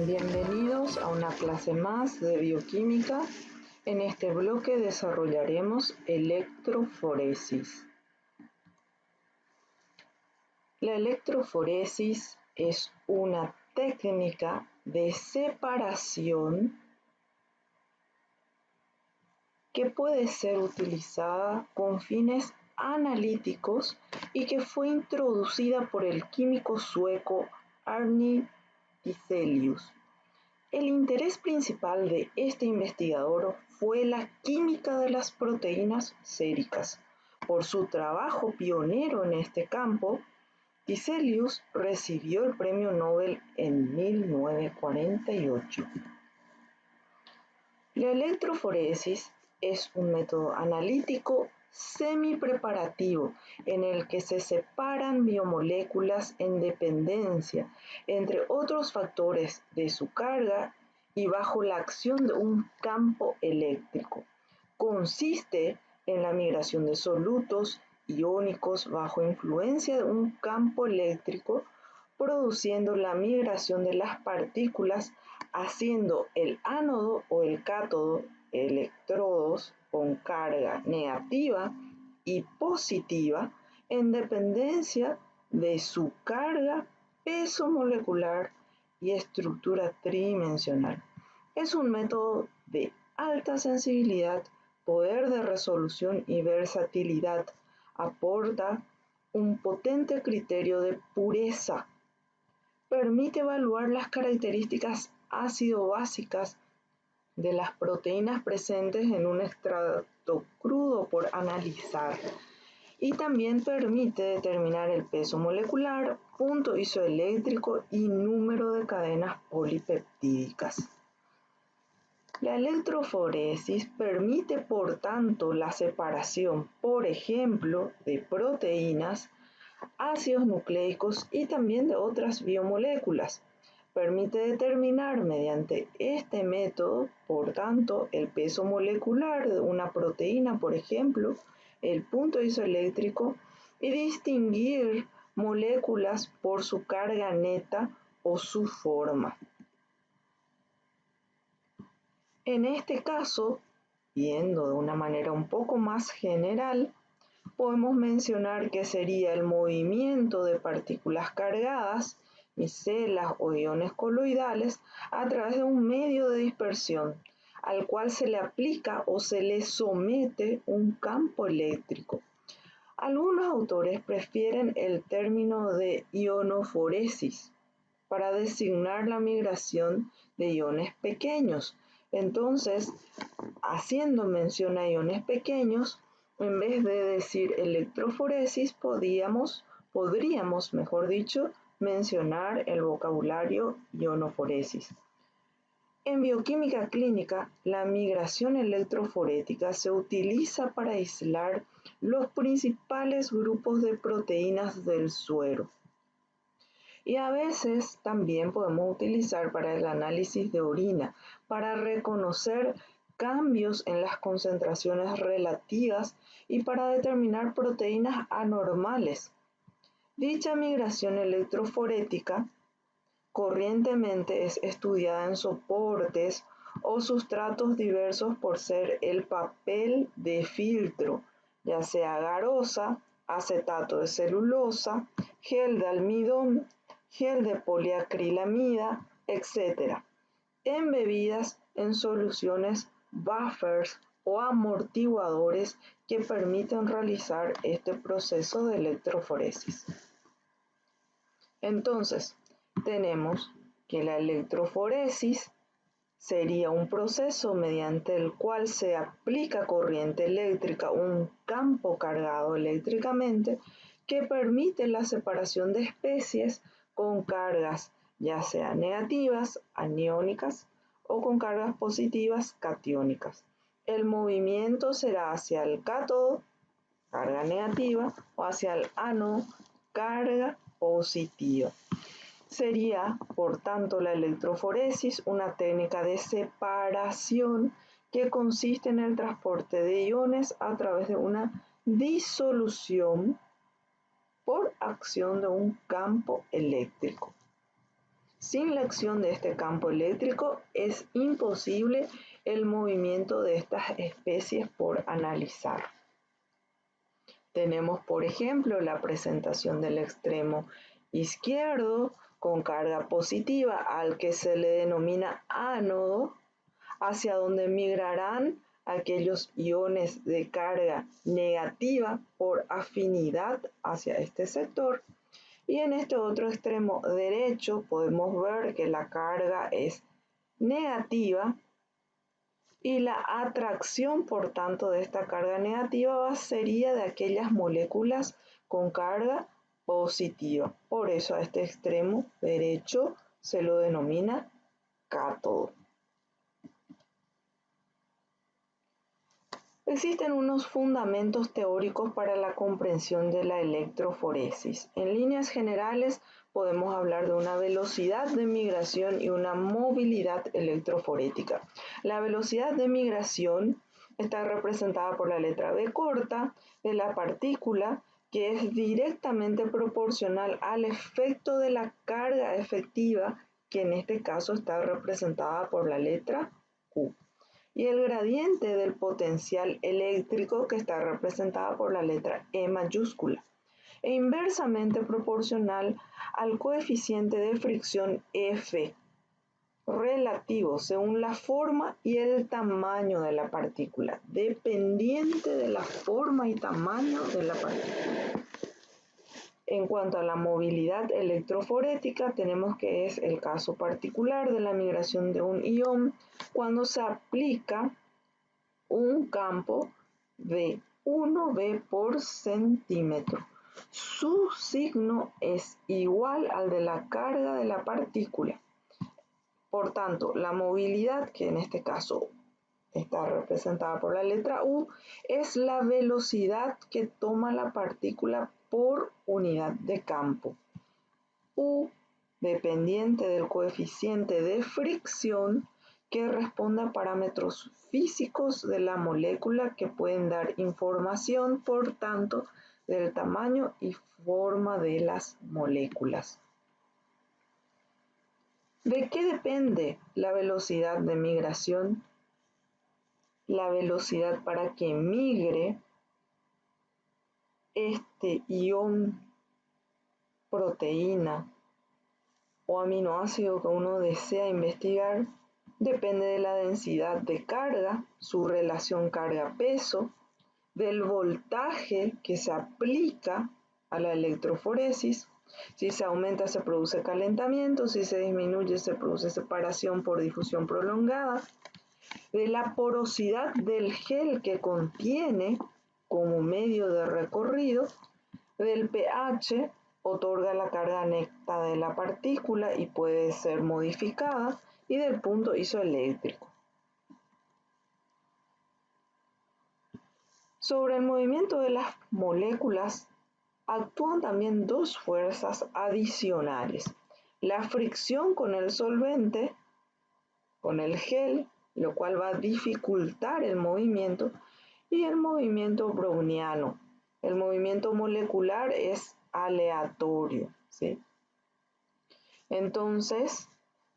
Bienvenidos a una clase más de bioquímica. En este bloque desarrollaremos electroforesis. La electroforesis es una técnica de separación que puede ser utilizada con fines analíticos y que fue introducida por el químico sueco Arne Tiselius. El interés principal de este investigador fue la química de las proteínas séricas. Por su trabajo pionero en este campo, Tiselius recibió el premio Nobel en 1948. La electroforesis es un método analítico semi-preparativo en el que se separan biomoléculas en dependencia, entre otros factores, de su carga y bajo la acción de un campo eléctrico. Consiste en la migración de solutos iónicos bajo influencia de un campo eléctrico, produciendo la migración de las partículas, haciendo el ánodo o el cátodo electrodos con carga negativa y positiva en dependencia de su carga, peso molecular y estructura tridimensional. Es un método de alta sensibilidad, poder de resolución y versatilidad. Aporta un potente criterio de pureza. Permite evaluar las características ácido-básicas de las proteínas presentes en un extracto crudo por analizar, y también permite determinar el peso molecular, punto isoeléctrico y número de cadenas polipeptídicas. La electroforesis permite, por tanto, la separación, por ejemplo, de proteínas, ácidos nucleicos y también de otras biomoléculas. Permite determinar mediante este método, por tanto, el peso molecular de una proteína, por ejemplo, el punto isoeléctrico, y distinguir moléculas por su carga neta o su forma. En este caso, viendo de una manera un poco más general, podemos mencionar que sería el movimiento de partículas cargadas, micelas o iones coloidales, a través de un medio de dispersión, al cual se le aplica o se le somete un campo eléctrico. Algunos autores prefieren el término de ionoforesis para designar la migración de iones pequeños. Entonces, haciendo mención a iones pequeños, en vez de decir electroforesis, podríamos, mejor dicho, mencionar el vocabulario ionoforesis. En bioquímica clínica, la migración electroforética se utiliza para aislar los principales grupos de proteínas del suero. Y a veces también podemos utilizar para el análisis de orina, para reconocer cambios en las concentraciones relativas y para determinar proteínas anormales. Dicha migración electroforética corrientemente es estudiada en soportes o sustratos diversos por ser el papel de filtro, ya sea agarosa, acetato de celulosa, gel de almidón, gel de poliacrilamida, etc. Embebidas en soluciones buffers o amortiguadores que permiten realizar este proceso de electroforesis. Entonces, tenemos que la electroforesis sería un proceso mediante el cual se aplica corriente eléctrica, un campo cargado eléctricamente, que permite la separación de especies con cargas ya sean negativas, aniónicas, o con cargas positivas catiónicas. El movimiento será hacia el cátodo, carga negativa, o hacia el ánodo, carga positiva. Sería, por tanto, la electroforesis una técnica de separación que consiste en el transporte de iones a través de una disolución por acción de un campo eléctrico. Sin la acción de este campo eléctrico es imposible el movimiento de estas especies por analizar. Tenemos, por ejemplo, la presentación del extremo izquierdo con carga positiva al que se le denomina ánodo, hacia donde migrarán aquellos iones de carga negativa por afinidad hacia este sector. Y en este otro extremo derecho podemos ver que la carga es negativa y la atracción, por tanto, de esta carga negativa sería de aquellas moléculas con carga positiva. Por eso a este extremo derecho se lo denomina cátodo. Existen unos fundamentos teóricos para la comprensión de la electroforesis. En líneas generales podemos hablar de una velocidad de migración y una movilidad electroforética. La velocidad de migración está representada por la letra B corta de la partícula, que es directamente proporcional al efecto de la carga efectiva, que en este caso está representada por la letra Q, y el gradiente del potencial eléctrico, que está representada por la letra E mayúscula, e inversamente proporcional al coeficiente de fricción F, relativo según la forma y el tamaño de la partícula, dependiente de la forma y tamaño de la partícula. En cuanto a la movilidad electroforética, tenemos que es el caso particular de la migración de un ion cuando se aplica un campo de 1 B por centímetro. Su signo es igual al de la carga de la partícula. Por tanto, la movilidad, que en este caso está representada por la letra U, es la velocidad que toma la partícula por unidad de campo. U, dependiente del coeficiente de fricción, que responde a parámetros físicos de la molécula que pueden dar información, por tanto, del tamaño y forma de las moléculas. ¿De qué depende la velocidad de migración? La velocidad para que migre este ion, proteína o aminoácido que uno desea investigar depende de la densidad de carga, su relación carga-peso, del voltaje que se aplica a la electroforesis. Si se aumenta se produce calentamiento, si se disminuye se produce separación por difusión prolongada, de la porosidad del gel que contiene como medio de recorrido, del pH, otorga la carga neta de la partícula y puede ser modificada, y del punto isoeléctrico. Sobre el movimiento de las moléculas actúan también dos fuerzas adicionales: la fricción con el solvente, con el gel, lo cual va a dificultar el movimiento, y el movimiento browniano. El movimiento molecular es aleatorio, ¿sí? Entonces,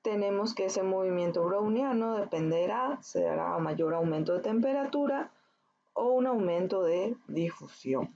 tenemos que ese movimiento browniano dependerá, se dará a mayor aumento de temperatura o un aumento de difusión.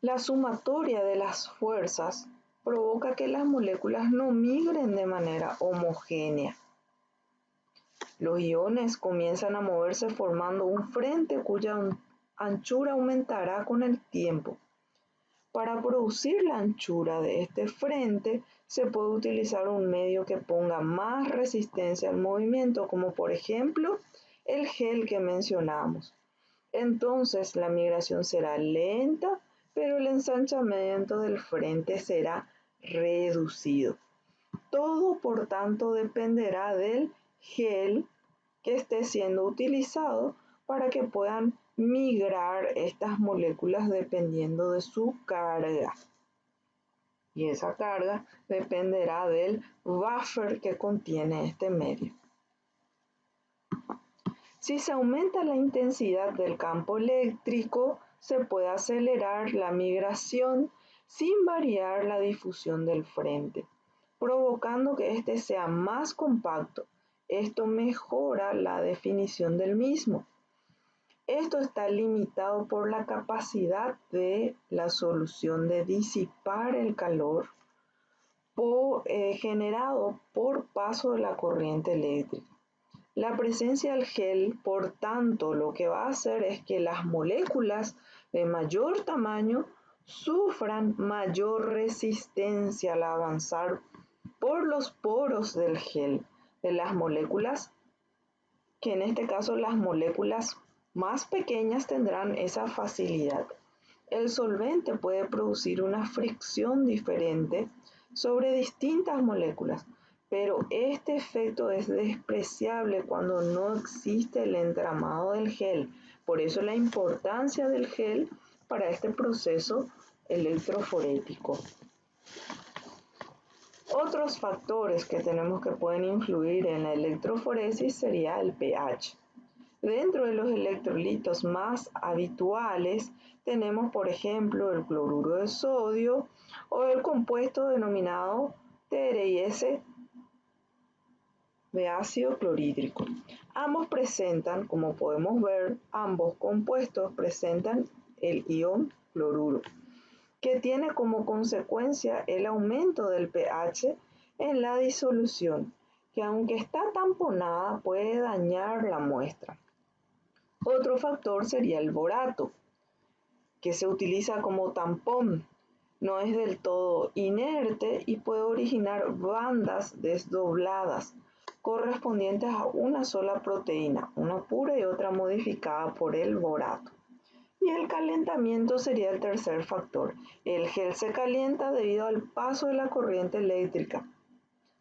La sumatoria de las fuerzas provoca que las moléculas no migren de manera homogénea. Los iones comienzan a moverse formando un frente cuya anchura aumentará con el tiempo. Para producir la anchura de este frente se puede utilizar un medio que ponga más resistencia al movimiento, como por ejemplo el gel que mencionamos. Entonces la migración será lenta, pero el ensanchamiento del frente será reducido. Todo, por tanto, dependerá del gel que esté siendo utilizado para que puedan migrar estas moléculas dependiendo de su carga. Y esa carga dependerá del buffer que contiene este medio. Si se aumenta la intensidad del campo eléctrico, se puede acelerar la migración sin variar la difusión del frente, provocando que éste sea más compacto. Esto mejora la definición del mismo. Esto está limitado por la capacidad de la solución de disipar el calor generado por paso de la corriente eléctrica. La presencia del gel, por tanto, lo que va a hacer es que las moléculas de mayor tamaño sufran mayor resistencia al avanzar por los poros del gel de las moléculas, que en este caso las moléculas más pequeñas tendrán esa facilidad. El solvente puede producir una fricción diferente sobre distintas moléculas, pero este efecto es despreciable cuando no existe el entramado del gel. Por eso la importancia del gel para este proceso electroforético. Otros factores que tenemos que pueden influir en la electroforesis sería el pH. Dentro de los electrolitos más habituales tenemos, por ejemplo, el cloruro de sodio o el compuesto denominado TRIS de ácido clorhídrico. Ambos presentan, como podemos ver, ambos compuestos presentan el ion cloruro, que tiene como consecuencia el aumento del pH en la disolución, que aunque está tamponada puede dañar la muestra. Otro factor sería el borato, que se utiliza como tampón. No es del todo inerte y puede originar bandas desdobladas correspondientes a una sola proteína, una pura y otra modificada por el borato. Y el calentamiento sería el tercer factor. El gel se calienta debido al paso de la corriente eléctrica.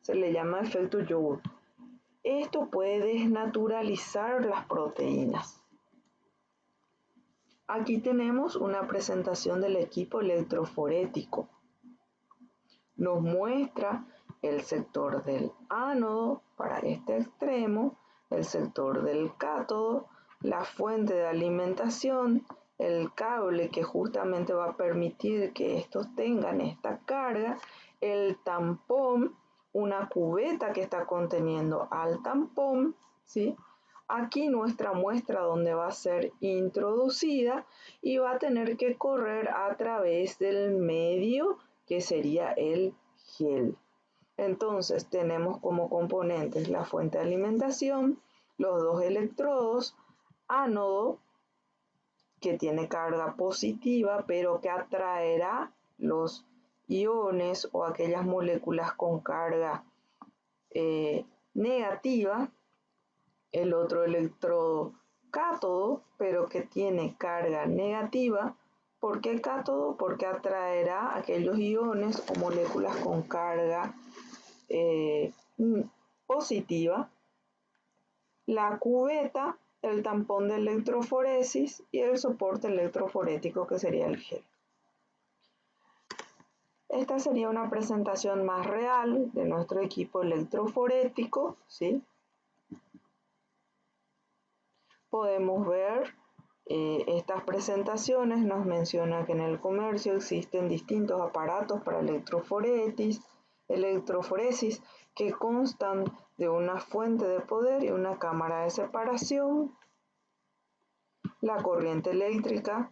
Se le llama efecto Joule. Esto puede desnaturalizar las proteínas. Aquí tenemos una presentación del equipo electroforético. Nos muestra el sector del ánodo para este extremo, el sector del cátodo, la fuente de alimentación, el cable que justamente va a permitir que estos tengan esta carga, el tampón, una cubeta que está conteniendo al tampón, ¿sí? Aquí nuestra muestra donde va a ser introducida y va a tener que correr a través del medio que sería el gel. Entonces tenemos como componentes la fuente de alimentación, los dos electrodos, ánodo que tiene carga positiva pero que atraerá los iones o aquellas moléculas con carga negativa, el otro electrodo cátodo pero que tiene carga negativa. ¿Por qué cátodo? Porque atraerá aquellos iones o moléculas con carga positiva. La cubeta, el tampón de electroforesis y el soporte electroforético que sería el gel. Esta sería una presentación más real de nuestro equipo electroforético, ¿sí? Podemos ver estas presentaciones, nos menciona que en el comercio existen distintos aparatos para electroforesis que constan de una fuente de poder y una cámara de separación, la corriente eléctrica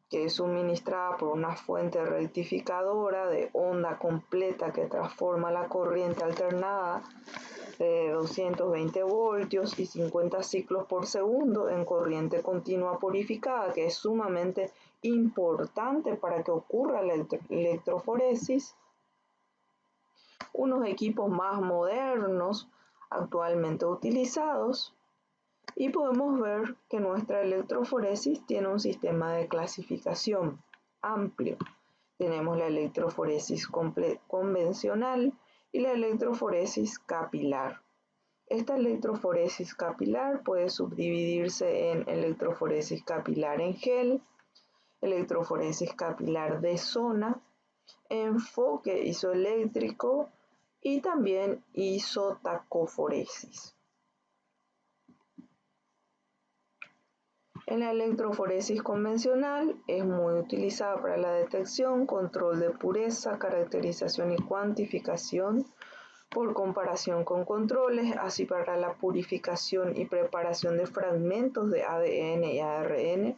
que es suministrada por una fuente rectificadora de onda completa que transforma la corriente alternada de 220 voltios y 50 ciclos por segundo en corriente continua purificada, que es sumamente importante para que ocurra la electroforesis. Unos equipos más modernos actualmente utilizados, y podemos ver que nuestra electroforesis tiene un sistema de clasificación amplio. Tenemos la electroforesis convencional, y la electroforesis capilar. Esta electroforesis capilar puede subdividirse en electroforesis capilar en gel, electroforesis capilar de zona, enfoque isoeléctrico y también isotacoforesis. En la electroforesis convencional es muy utilizada para la detección, control de pureza, caracterización y cuantificación por comparación con controles, así para la purificación y preparación de fragmentos de ADN y ARN.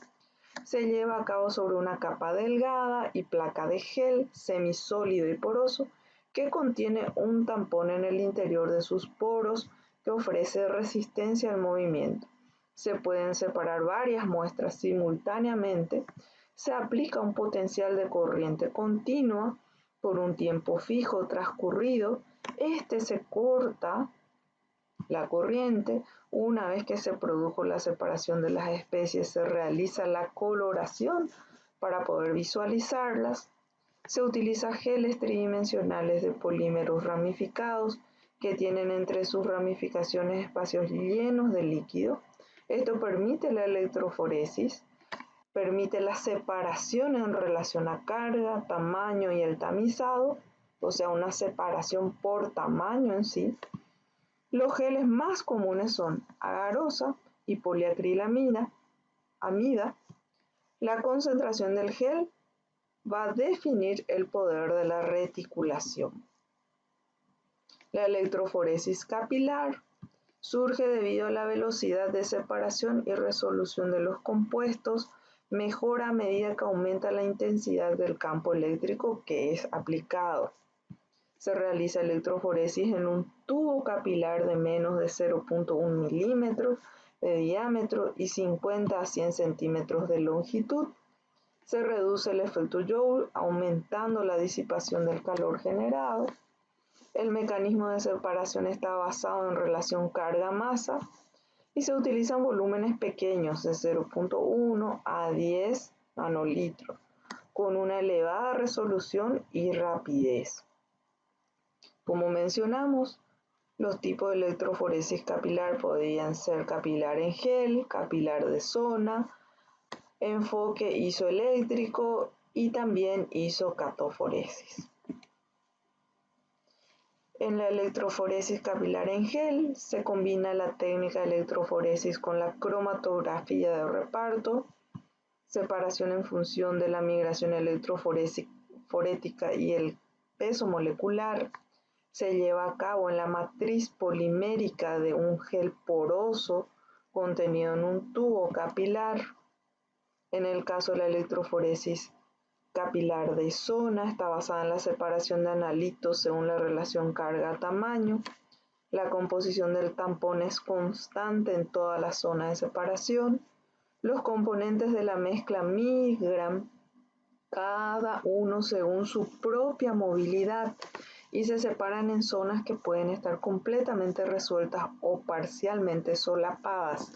Se lleva a cabo sobre una capa delgada y placa de gel semisólido y poroso que contiene un tampón en el interior de sus poros que ofrece resistencia al movimiento. Se pueden separar varias muestras simultáneamente. Se aplica un potencial de corriente continua por un tiempo fijo transcurrido. Se corta la corriente. Una vez que se produjo la separación de las especies, se realiza la coloración para poder visualizarlas. Se utiliza geles tridimensionales de polímeros ramificados que tienen entre sus ramificaciones espacios llenos de líquido. Esto permite la electroforesis, permite la separación en relación a carga, tamaño y el tamizado, o sea, una separación por tamaño en sí. Los geles más comunes son agarosa y poliacrilamida. La concentración del gel va a definir el poder de la reticulación. La electroforesis capilar surge debido a la velocidad de separación y resolución de los compuestos, mejora a medida que aumenta la intensidad del campo eléctrico que es aplicado. Se realiza electroforesis en un tubo capilar de menos de 0.1 milímetros de diámetro y 50 a 100 centímetros de longitud. Se reduce el efecto Joule aumentando la disipación del calor generado. El mecanismo de separación está basado en relación carga-masa y se utilizan volúmenes pequeños de 0.1 a 10 nanolitros con una elevada resolución y rapidez. Como mencionamos, los tipos de electroforesis capilar podrían ser capilar en gel, capilar de zona, enfoque isoeléctrico y también isocatoforesis. En la electroforesis capilar en gel se combina la técnica de electroforesis con la cromatografía de reparto, separación en función de la migración electroforética y el peso molecular. Se lleva a cabo en la matriz polimérica de un gel poroso contenido en un tubo capilar. En el caso de la electroforesis capilar de zona, está basada en la separación de analitos según la relación carga-tamaño. La composición del tampón es constante en toda la zona de separación. Los componentes de la mezcla migran cada uno según su propia movilidad y se separan en zonas que pueden estar completamente resueltas o parcialmente solapadas.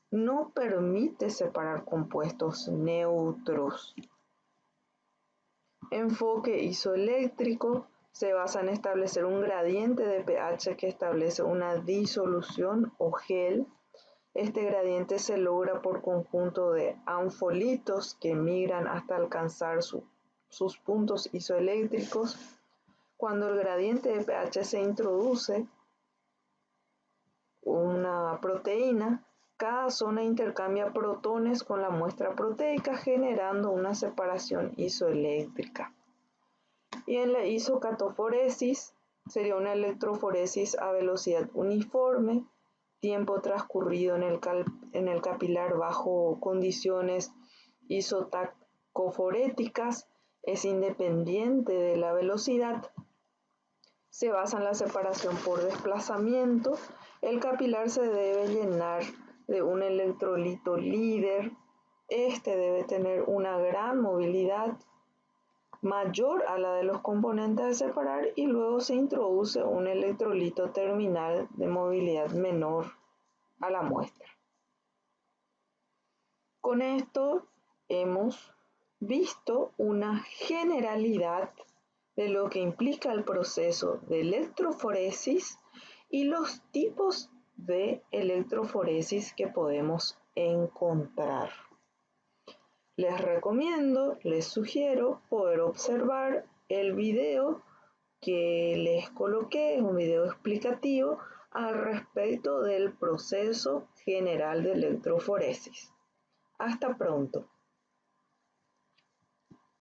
No permite separar compuestos neutros. Enfoque isoeléctrico se basa en establecer un gradiente de pH que establece una disolución o gel. Este gradiente se logra por conjunto de anfolitos que migran hasta alcanzar sus puntos isoeléctricos. Cuando el gradiente de pH se introduce una proteína, cada zona intercambia protones con la muestra proteica generando una separación isoeléctrica. Y en la isocatoforesis sería una electroforesis a velocidad uniforme, tiempo transcurrido en el capilar bajo condiciones isotacoforéticas es independiente de la velocidad. Se basa en la separación por desplazamiento. El capilar se debe llenar de un electrolito líder. Este debe tener una gran movilidad mayor a la de los componentes a separar y luego se introduce un electrolito terminal de movilidad menor a la muestra. Con esto hemos visto una generalidad de lo que implica el proceso de electroforesis y los tipos de electroforesis que podemos encontrar. Les sugiero poder observar el video que les coloqué, es un video explicativo al respecto del proceso general de electroforesis. Hasta pronto.